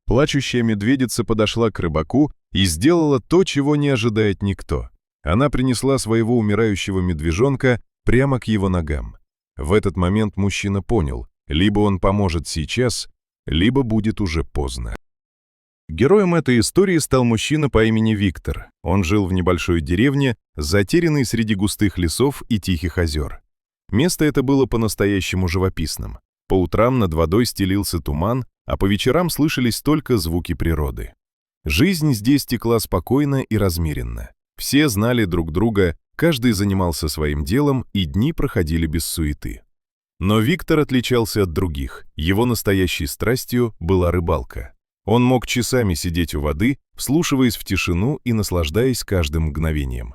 Плачущая медведица подошла к рыбаку и сделала то, чего не ожидает никто. Она принесла своего умирающего медвежонка прямо к его ногам. В этот момент мужчина понял, либо он поможет сейчас, либо будет уже поздно. Героем этой истории стал мужчина по имени Виктор. Он жил в небольшой деревне, затерянной среди густых лесов и тихих озер. Место это было по-настоящему живописным. По утрам над водой стелился туман, а по вечерам слышались только звуки природы. Жизнь здесь текла спокойно и размеренно. Все знали друг друга, каждый занимался своим делом, и дни проходили без суеты. Но Виктор отличался от других. Его настоящей страстью была рыбалка. Он мог часами сидеть у воды, вслушиваясь в тишину и наслаждаясь каждым мгновением.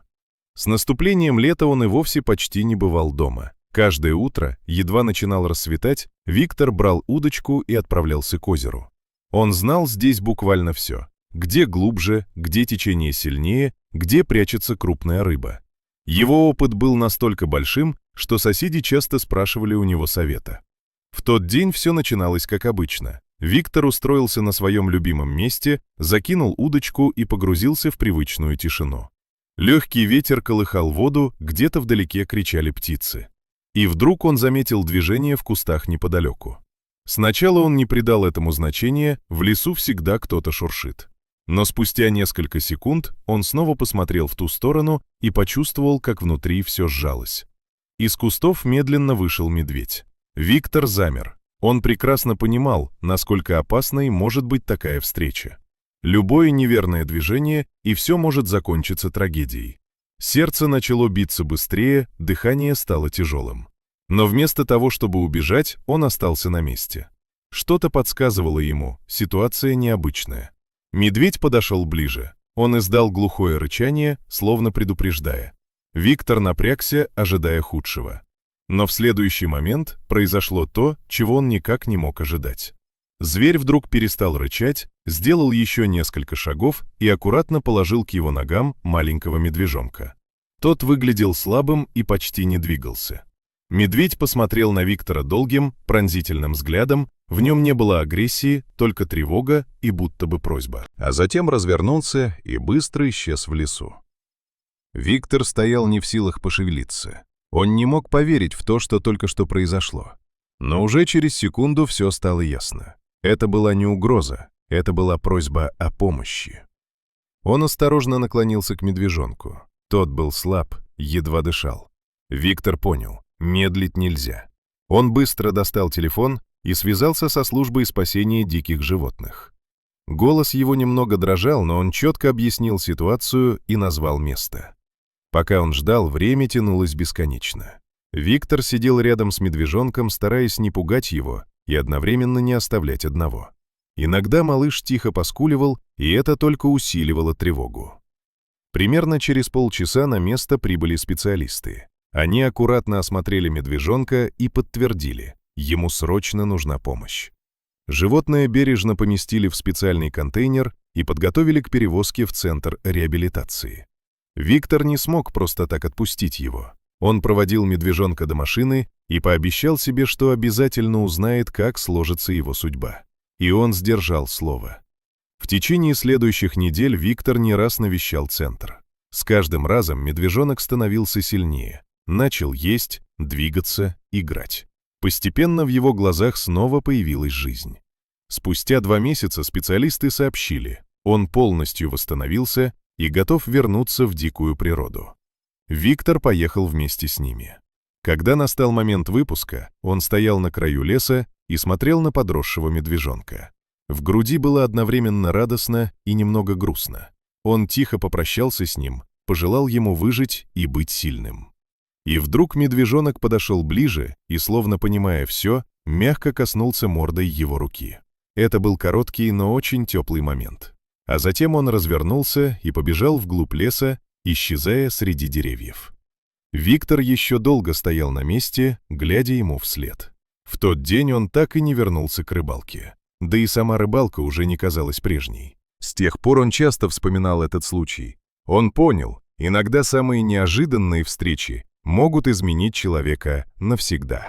С наступлением лета он и вовсе почти не бывал дома. Каждое утро, едва начинал рассветать, Виктор брал удочку и отправлялся к озеру. Он знал здесь буквально все. Где глубже, где течение сильнее, где прячется крупная рыба. Его опыт был настолько большим, что соседи часто спрашивали у него совета. В тот день все начиналось как обычно. Виктор устроился на своем любимом месте, закинул удочку и погрузился в привычную тишину. Легкий ветер колыхал воду, где-то вдалеке кричали птицы. И вдруг он заметил движение в кустах неподалеку. Сначала он не придал этому значения, в лесу всегда кто-то шуршит. Но спустя несколько секунд он снова посмотрел в ту сторону и почувствовал, как внутри все сжалось. Из кустов медленно вышел медведь. Виктор замер. Он прекрасно понимал, насколько опасной может быть такая встреча. Любое неверное движение, и все может закончиться трагедией. Сердце начало биться быстрее, дыхание стало тяжелым. Но вместо того, чтобы убежать, он остался на месте. Что-то подсказывало ему, ситуация необычная. Медведь подошел ближе. Он издал глухое рычание, словно предупреждая. Виктор напрягся, ожидая худшего. Но в следующий момент произошло то, чего он никак не мог ожидать. Зверь вдруг перестал рычать, сделал еще несколько шагов и аккуратно положил к его ногам маленького медвежонка. Тот выглядел слабым и почти не двигался. Медведь посмотрел на Виктора долгим, пронзительным взглядом, в нем не было агрессии, только тревога и будто бы просьба. А затем развернулся и быстро исчез в лесу. Виктор стоял не в силах пошевелиться. Он не мог поверить в то, что только что произошло. Но уже через секунду все стало ясно. Это была не угроза, это была просьба о помощи. Он осторожно наклонился к медвежонку. Тот был слаб, едва дышал. Виктор понял, медлить нельзя. Он быстро достал телефон и связался со службой спасения диких животных. Голос его немного дрожал, но он четко объяснил ситуацию и назвал место. Пока он ждал, время тянулось бесконечно. Виктор сидел рядом с медвежонком, стараясь не пугать его и одновременно не оставлять одного. Иногда малыш тихо поскуливал, и это только усиливало тревогу. Примерно через полчаса на место прибыли специалисты. Они аккуратно осмотрели медвежонка и подтвердили, ему срочно нужна помощь. Животное бережно поместили в специальный контейнер и подготовили к перевозке в центр реабилитации. Виктор не смог просто так отпустить его. Он проводил медвежонка до машины и пообещал себе, что обязательно узнает, как сложится его судьба. И он сдержал слово. В течение следующих недель Виктор не раз навещал центр. С каждым разом медвежонок становился сильнее, начал есть, двигаться, играть. Постепенно в его глазах снова появилась жизнь. Спустя 2 месяца специалисты сообщили, он полностью восстановился и готов вернуться в дикую природу. Виктор поехал вместе с ними. Когда настал момент выпуска, он стоял на краю леса и смотрел на подросшего медвежонка. В груди было одновременно радостно и немного грустно. Он тихо попрощался с ним, пожелал ему выжить и быть сильным. И вдруг медвежонок подошел ближе и, словно понимая все, мягко коснулся мордой его руки. Это был короткий, но очень теплый момент. А затем он развернулся и побежал вглубь леса, исчезая среди деревьев. Виктор еще долго стоял на месте, глядя ему вслед. В тот день он так и не вернулся к рыбалке. Да и сама рыбалка уже не казалась прежней. С тех пор он часто вспоминал этот случай. Он понял, иногда самые неожиданные встречи могут изменить человека навсегда.